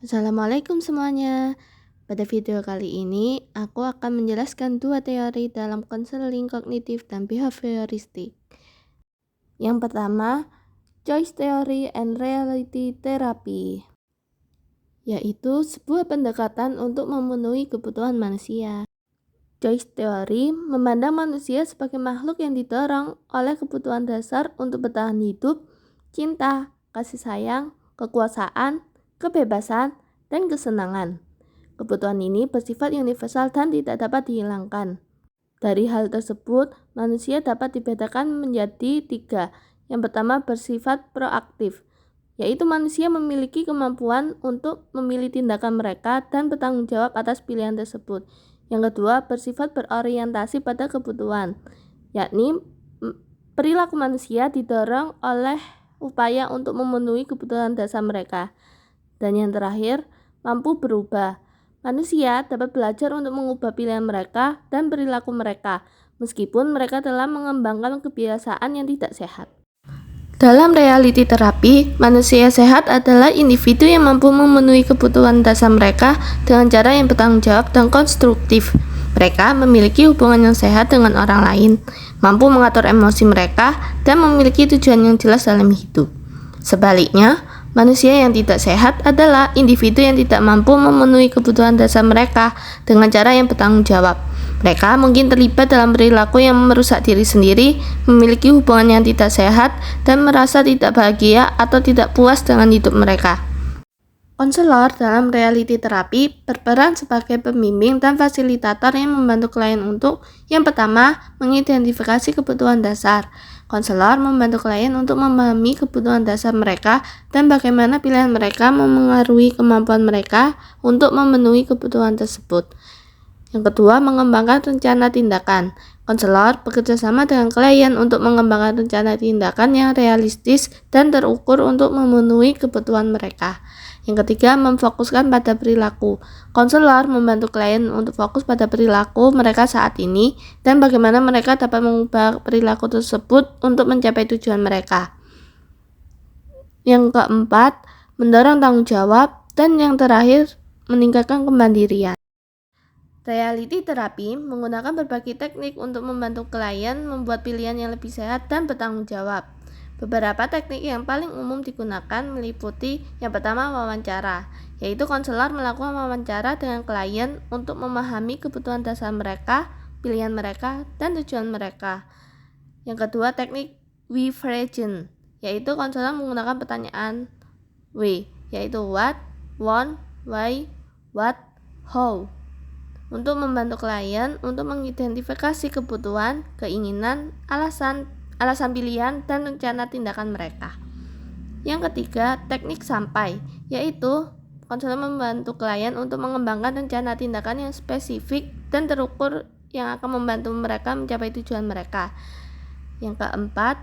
Assalamualaikum semuanya. Pada video kali ini, aku akan menjelaskan dua teori dalam konseling kognitif dan behavioristik. Yang pertama, choice theory and reality therapy, yaitu sebuah pendekatan untuk memenuhi kebutuhan manusia. Choice theory memandang manusia sebagai makhluk yang didorong oleh kebutuhan dasar untuk bertahan hidup, cinta, kasih sayang, kekuasaan, kebebasan, dan kesenangan. Kebutuhan ini bersifat universal dan tidak dapat dihilangkan. Dari hal tersebut, manusia dapat dibedakan menjadi tiga. Yang pertama bersifat proaktif, yaitu manusia memiliki kemampuan untuk memilih tindakan mereka dan bertanggung jawab atas pilihan tersebut. Yang kedua bersifat berorientasi pada kebutuhan, yakni perilaku manusia didorong oleh upaya untuk memenuhi kebutuhan dasar mereka. Dan yang terakhir, mampu berubah. Manusia dapat belajar untuk mengubah pilihan mereka dan perilaku mereka, meskipun mereka telah mengembangkan kebiasaan yang tidak sehat. Dalam reality terapi, manusia sehat adalah individu yang mampu memenuhi kebutuhan dasar mereka dengan cara yang bertanggung jawab dan konstruktif. Mereka memiliki hubungan yang sehat dengan orang lain, mampu mengatur emosi mereka, dan memiliki tujuan yang jelas dalam hidup. Sebaliknya, manusia yang tidak sehat adalah individu yang tidak mampu memenuhi kebutuhan dasar mereka dengan cara yang bertanggung jawab. Mereka mungkin terlibat dalam perilaku yang merusak diri sendiri, memiliki hubungan yang tidak sehat, dan merasa tidak bahagia atau tidak puas dengan hidup mereka. Konselor dalam reality terapi berperan sebagai pembimbing dan fasilitator yang membantu klien untuk yang pertama, mengidentifikasi kebutuhan dasar. Konselor membantu klien untuk memahami kebutuhan dasar mereka dan bagaimana pilihan mereka memengaruhi kemampuan mereka untuk memenuhi kebutuhan tersebut. Yang kedua, mengembangkan rencana tindakan. Konselor bekerja sama dengan klien untuk mengembangkan rencana tindakan yang realistis dan terukur untuk memenuhi kebutuhan mereka. Yang ketiga, memfokuskan pada perilaku. Konselor membantu klien untuk fokus pada perilaku mereka saat ini dan bagaimana mereka dapat mengubah perilaku tersebut untuk mencapai tujuan mereka. Yang keempat, mendorong tanggung jawab. Dan yang terakhir, meningkatkan kemandirian. Reality terapi menggunakan berbagai teknik untuk membantu klien membuat pilihan yang lebih sehat dan bertanggung jawab. Beberapa teknik yang paling umum digunakan meliputi yang pertama wawancara, yaitu konselor melakukan wawancara dengan klien untuk memahami kebutuhan dasar mereka, pilihan mereka, dan tujuan mereka. Yang kedua teknik W-Fragen, yaitu konselor menggunakan pertanyaan W, yaitu what, when, why, what, how, untuk membantu klien untuk mengidentifikasi kebutuhan, keinginan, alasan pilihan, dan rencana tindakan mereka. Yang ketiga, teknik sampai, yaitu konselor membantu klien untuk mengembangkan rencana tindakan yang spesifik dan terukur yang akan membantu mereka mencapai tujuan mereka. Yang keempat,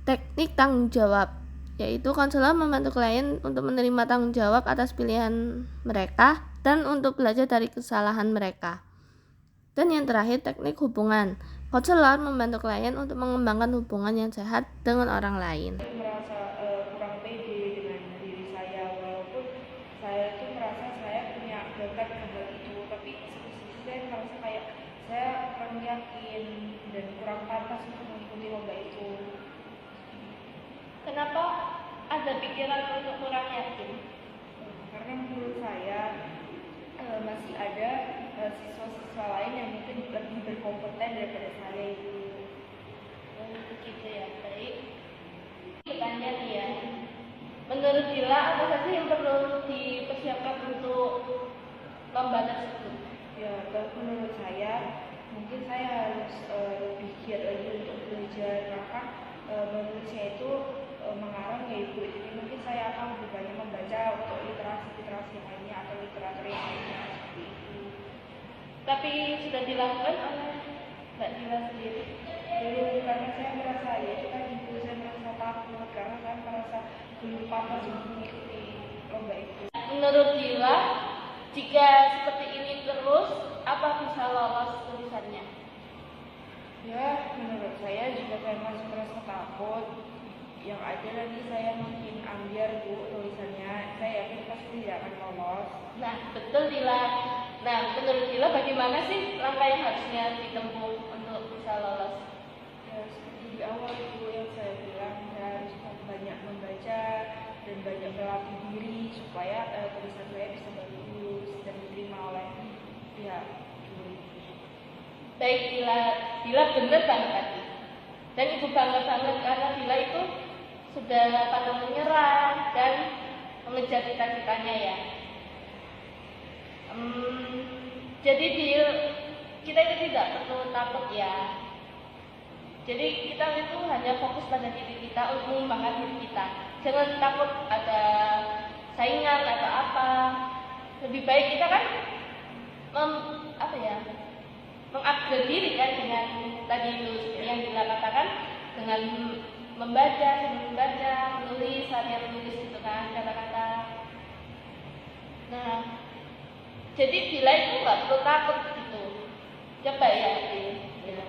teknik tanggung jawab, yaitu konselor membantu klien untuk menerima tanggung jawab atas pilihan mereka dan untuk belajar dari kesalahan mereka. Dan yang terakhir, teknik hubungan. Konselor membantu klien untuk mengembangkan hubungan yang sehat dengan orang lain. Merasa kurang pede dengan diri saya, walaupun saya itu merasa saya punya bakat hal itu, tapi satu sisi saya merasa kayak saya kurang yakin dan kurang pantas untuk mengikuti lomba itu. Kenapa ada pikiran untuk kurang yakin? Karena menurut saya masih ada siswa-siswa lain yang mungkin lebih berkompeten daripada saya itu. Begitu ya, baik. Bertanya dia, menurut Dila apa saja yang perlu dipersiapkan untuk lomba tersebut? Ya, menurut saya mungkin saya harus lebih giat lagi untuk belajar, karena menurut saya itu mengarang ya ibu, jadi mungkin saya akan lebih banyak membaca untuk literasi lainnya atau literatur yang lainnya seperti itu. Tapi sudah dilakukan oleh Mbak Dila sendiri? Belum, karena saya merasa ya itu kan ibu, saya merasa takut karena saya merasa belum pantas untuk mengikuti lomba itu. Menurut Dila, jika seperti ini terus, apa bisa lolos tulisannya? Ya, menurut saya jika saya masih merasa takut, yang ada nanti saya makin ambiar Bu tulisannya, saya yakin pasti tidak akan lolos. Nah, betul Dila. Nah, menurut Dila bagaimana sih langkah yang harusnya ditempuh untuk bisa lolos? Ya seperti di awal itu yang saya bilang, saya harus banyak membaca dan banyak melatih diri supaya tulisan saya bisa bagus dan diterima oleh pihak juri. Baik Dila benar banget tadi. Dan Ibu bangga banget karena Dila itu sudah pantang menyerah dan mengejar cita-citanya ya. Jadi kita itu tidak perlu takut ya. Jadi kita itu hanya fokus pada diri kita untuk mengembangkan diri kita. Jangan takut ada saingan atau apa. Lebih baik kita kan mengupgrade diri kan dengan tadi itu yang dikatakan dengan membaca, menulis, latihan menulis gitu kan kata-kata. Nah, jadi Dila itu nggak perlu takut gitu. Coba ya, ya.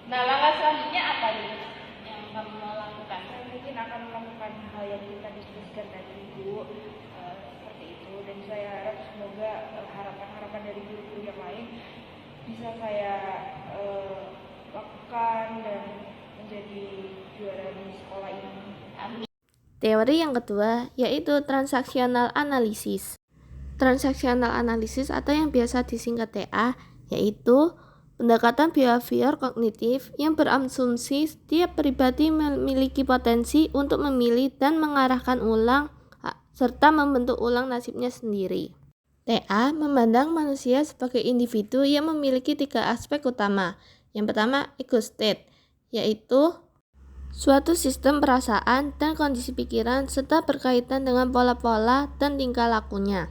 Nah, langkah selanjutnya apa nih yang kamu mau lakukan? Saya mungkin akan melakukan hal yang kita diskusikan tadi Bu, seperti itu. Dan saya harap semoga harapan-harapan dari guru-guru yang lain bisa saya lakukan dan menjadi juara di sekolah ini. Amin. Teori yang kedua yaitu transaksional analisis. Transaksional analisis atau yang biasa disingkat TA yaitu pendekatan behavior kognitif yang berasumsi setiap pribadi memiliki potensi untuk memilih dan mengarahkan ulang serta membentuk ulang nasibnya sendiri. TA memandang manusia sebagai individu yang memiliki 3 aspek utama. Yang pertama, ego state, yaitu suatu sistem perasaan dan kondisi pikiran serta berkaitan dengan pola-pola dan tingkah lakunya.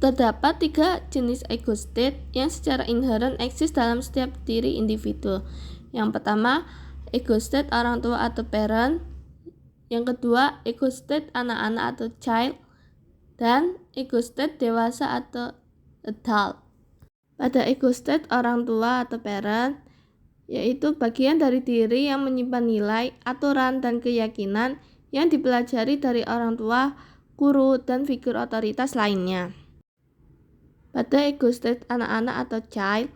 Terdapat 3 jenis ego state yang secara inheren eksis dalam setiap diri individu. Yang pertama, ego state orang tua atau parent. Yang kedua, ego state anak-anak atau child. Dan ego state dewasa atau adult. Pada ego state orang tua atau parent, yaitu bagian dari diri yang menyimpan nilai, aturan, dan keyakinan yang dipelajari dari orang tua, guru, dan figur otoritas lainnya. Pada ego state anak-anak atau child,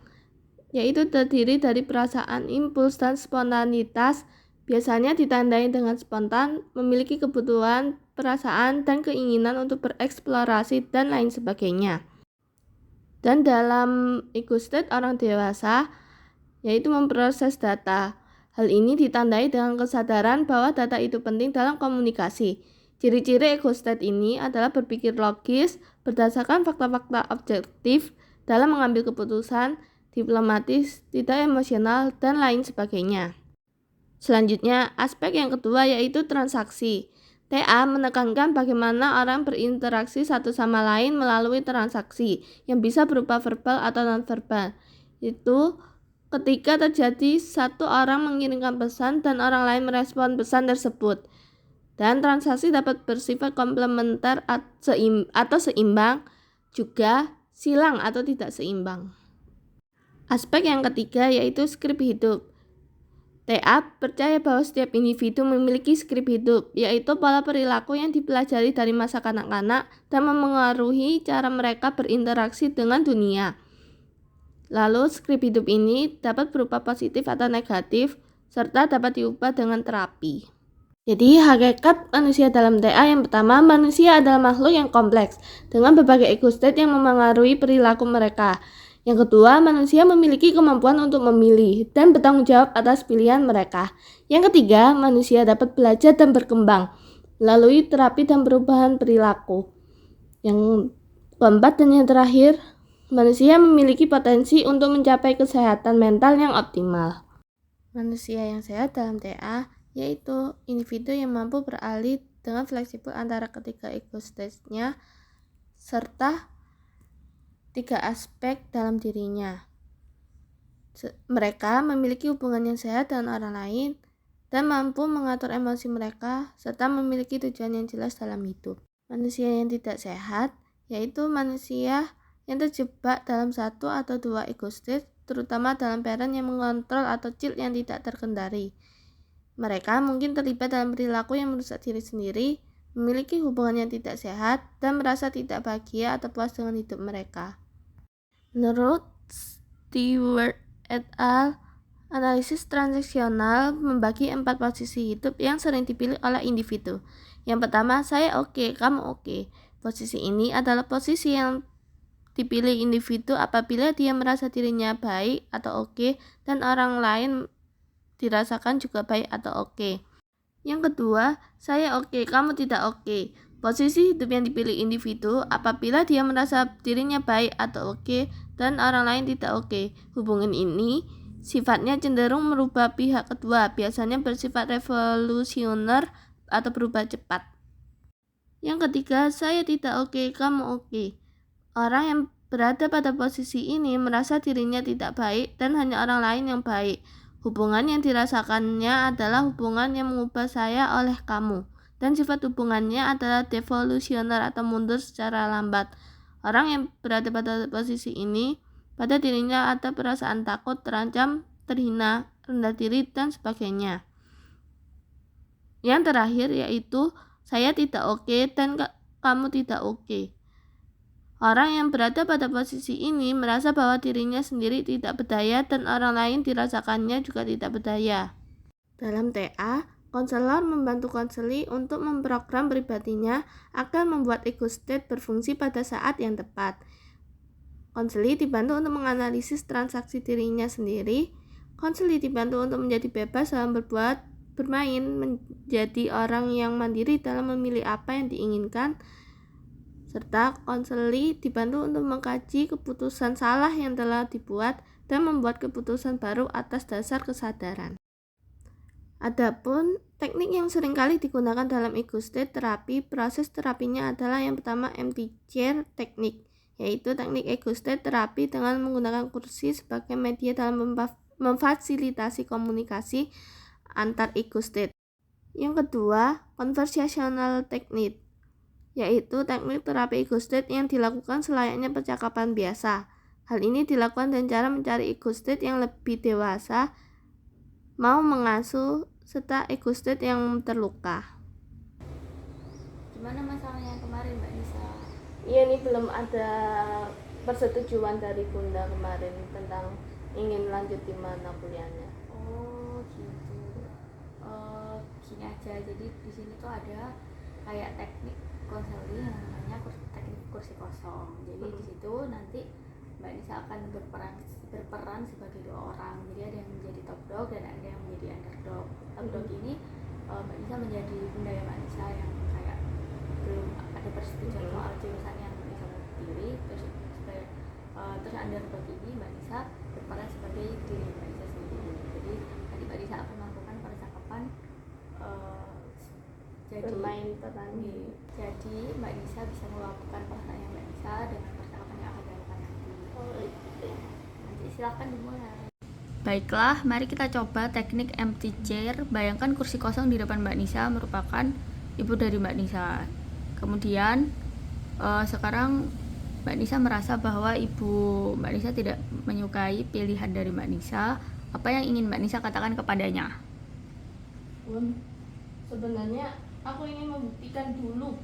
yaitu terdiri dari perasaan impuls dan spontanitas, biasanya ditandai dengan spontan, memiliki kebutuhan, perasaan, dan keinginan untuk bereksplorasi dan lain sebagainya. Dan dalam ego state orang dewasa, yaitu memproses data. Hal ini ditandai dengan kesadaran bahwa data itu penting dalam komunikasi. Ciri-ciri ego state ini adalah berpikir logis, berdasarkan fakta-fakta objektif dalam mengambil keputusan, diplomatis, tidak emosional, dan lain sebagainya. Selanjutnya, aspek yang kedua yaitu transaksi. TA menekankan bagaimana orang berinteraksi satu sama lain melalui transaksi yang bisa berupa verbal atau non-verbal. Itu ketika terjadi satu orang mengirimkan pesan dan orang lain merespon pesan tersebut. Dan transaksi dapat bersifat komplementer atau seimbang, juga silang atau tidak seimbang. Aspek yang ketiga yaitu skrip hidup. TA percaya bahwa setiap individu memiliki skrip hidup, yaitu pola perilaku yang dipelajari dari masa kanak-kanak dan memengaruhi cara mereka berinteraksi dengan dunia. Lalu skrip hidup ini dapat berupa positif atau negatif, serta dapat diubah dengan terapi. Jadi hakikat manusia dalam TA yang pertama, manusia adalah makhluk yang kompleks dengan berbagai ego state yang memengaruhi perilaku mereka. Yang kedua, manusia memiliki kemampuan untuk memilih dan bertanggung jawab atas pilihan mereka. Yang ketiga, manusia dapat belajar dan berkembang melalui terapi dan perubahan perilaku. Yang keempat dan yang terakhir, manusia memiliki potensi untuk mencapai kesehatan mental yang optimal. Manusia yang sehat dalam TA yaitu individu yang mampu beralih dengan fleksibel antara ketiga ego state-nya serta 3 aspek dalam dirinya. Mereka memiliki hubungan yang sehat dengan orang lain dan mampu mengatur emosi mereka serta memiliki tujuan yang jelas dalam hidup. Manusia yang tidak sehat yaitu manusia yang terjebak dalam 1 atau 2 ego state, terutama dalam parent yang mengontrol atau child yang tidak terkendali. Mereka mungkin terlibat dalam perilaku yang merusak diri sendiri, memiliki hubungan yang tidak sehat, dan merasa tidak bahagia atau puas dengan hidup mereka. Menurut Stewart et al., analisis transaksional membagi 4 posisi hidup yang sering dipilih oleh individu. Yang pertama, saya oke, kamu oke. Posisi ini adalah posisi yang dipilih individu apabila dia merasa dirinya baik atau oke dan orang lain dirasakan juga baik atau oke. Yang kedua, saya oke, kamu tidak oke. Posisi hidup yang dipilih individu apabila dia merasa dirinya baik atau oke dan orang lain tidak oke. Hubungan ini sifatnya cenderung merubah pihak kedua, biasanya bersifat revolusioner atau berubah cepat. Yang ketiga, saya tidak oke, kamu oke. Orang yang berada pada posisi ini merasa dirinya tidak baik dan hanya orang lain yang baik. Hubungan yang dirasakannya adalah hubungan yang mengubah saya oleh kamu, dan sifat hubungannya adalah devolusioner atau mundur secara lambat. Orang yang berada pada posisi ini, pada dirinya ada perasaan takut, terancam, terhina, rendah diri, dan sebagainya. Yang terakhir yaitu saya tidak oke dan kamu tidak oke. Orang yang berada pada posisi ini merasa bahwa dirinya sendiri tidak berdaya dan orang lain dirasakannya juga tidak berdaya. Dalam TA, konselor membantu konseli untuk memprogram pribadinya agar membuat ego state berfungsi pada saat yang tepat. Konseli dibantu untuk menganalisis transaksi dirinya sendiri. Konseli dibantu untuk menjadi bebas dalam bermain, menjadi orang yang mandiri dalam memilih apa yang diinginkan, serta konseli dibantu untuk mengkaji keputusan salah yang telah dibuat dan membuat keputusan baru atas dasar kesadaran. Adapun teknik yang seringkali digunakan dalam ego state terapi, proses terapinya adalah yang pertama empty chair teknik, yaitu teknik ego state terapi dengan menggunakan kursi sebagai media dalam memfasilitasi komunikasi antar ego state. Yang kedua, conversational technique, yaitu teknik terapi ego state yang dilakukan selayaknya percakapan biasa. Hal ini dilakukan dengan cara mencari ego state yang lebih dewasa, mau mengasuh, serta ego state yang terluka. Gimana masalahnya kemarin Mbak Nisa? Iya, ini belum ada persetujuan dari Bunda kemarin tentang ingin lanjut di mana kuliahnya. Oh gitu. Gini aja, jadi di sini tuh ada kayak teknik konseling yang namanya teknik kursi kosong. Jadi di situ nanti Mbak Nisa akan berperan sebagai dua orang. Jadi ada yang menjadi top dog dan ada yang menjadi underdog. Top dog ini Mbak Nisa menjadi Bunda ya Mbak Nisa yang kayak belum ada persetujuan soal jurusan yang Mbak Nisa mau pilih. Terus underdog ini Mbak Nisa berperan sebagai diri Mbak Nisa sendiri. Jadi nanti Mbak Nisa akan melakukan percakapan jadi Bermain peran. Jadi Mbak Nisa bisa melakukan perasaan Mbak Nisa dengan percakapan yang akan dilakukan nanti. Nanti silakan dimulai. Baiklah, mari kita coba teknik empty chair. Bayangkan kursi kosong di depan Mbak Nisa merupakan ibu dari Mbak Nisa. Kemudian sekarang Mbak Nisa merasa bahwa ibu Mbak Nisa tidak menyukai pilihan dari Mbak Nisa. Apa yang ingin Mbak Nisa katakan kepadanya? Bun, sebenarnya aku ingin membuktikan dulu,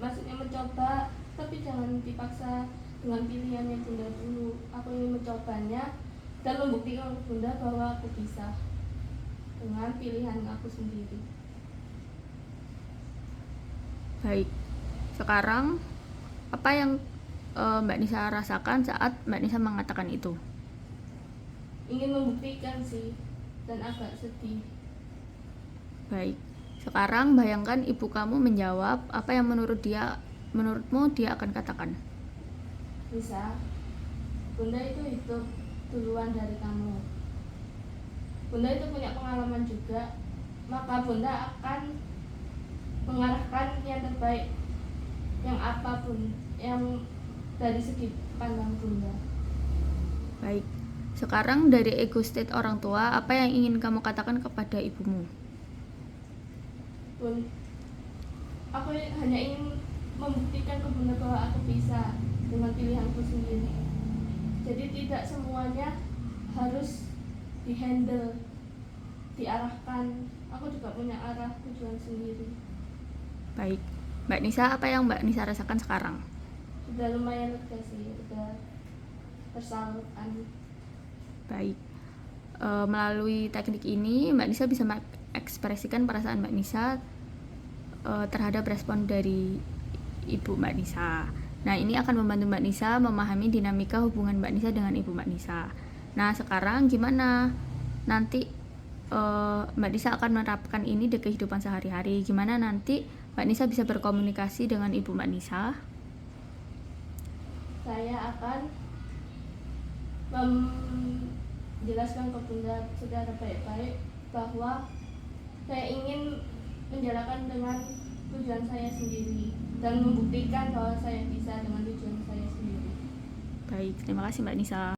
maksudnya mencoba, tapi jangan dipaksa dengan pilihannya Bunda dulu. Aku ingin mencobanya dan membuktikan ke Bunda bahwa aku bisa dengan pilihan aku sendiri. Baik, sekarang apa yang Mbak Nisa rasakan saat Mbak Nisa mengatakan itu? Ingin membuktikan sih, dan agak sedih. Baik, sekarang bayangkan ibu kamu menjawab apa yang menurutmu dia akan katakan. Bisa, Bunda itu hidup duluan dari kamu. Bunda itu punya pengalaman juga, maka Bunda akan mengarahkan yang terbaik, yang apapun, yang dari segi pandang Bunda. Baik, sekarang dari ego state orang tua, apa yang ingin kamu katakan kepada ibumu? Bun, aku hanya ingin membuktikan ke Bunda bahwa aku bisa dengan pilihanku sendiri. Jadi tidak semuanya harus dihandle diarahkan. Aku juga punya arah tujuan sendiri. Baik. Mbak Nisa, apa yang Mbak Nisa rasakan sekarang? Sudah lumayan lega sih, udah tersalurkan. Baik. Melalui teknik ini Mbak Nisa bisa mengekspresikan perasaan Mbak Nisa terhadap respon dari Ibu Mbak Nisa. Nah, ini akan membantu Mbak Nisa memahami dinamika hubungan Mbak Nisa dengan Ibu Mbak Nisa. Nah, sekarang gimana? Nanti Mbak Nisa akan menerapkan ini di kehidupan sehari-hari. Gimana nanti Mbak Nisa bisa berkomunikasi dengan Ibu Mbak Nisa? Saya akan menjelaskan ke Bunda secara baik-baik bahwa saya ingin menjalankan dengan tujuan saya sendiri dan membuktikan bahwa saya bisa dengan tujuan saya sendiri. Baik, terima kasih Mbak Nisa.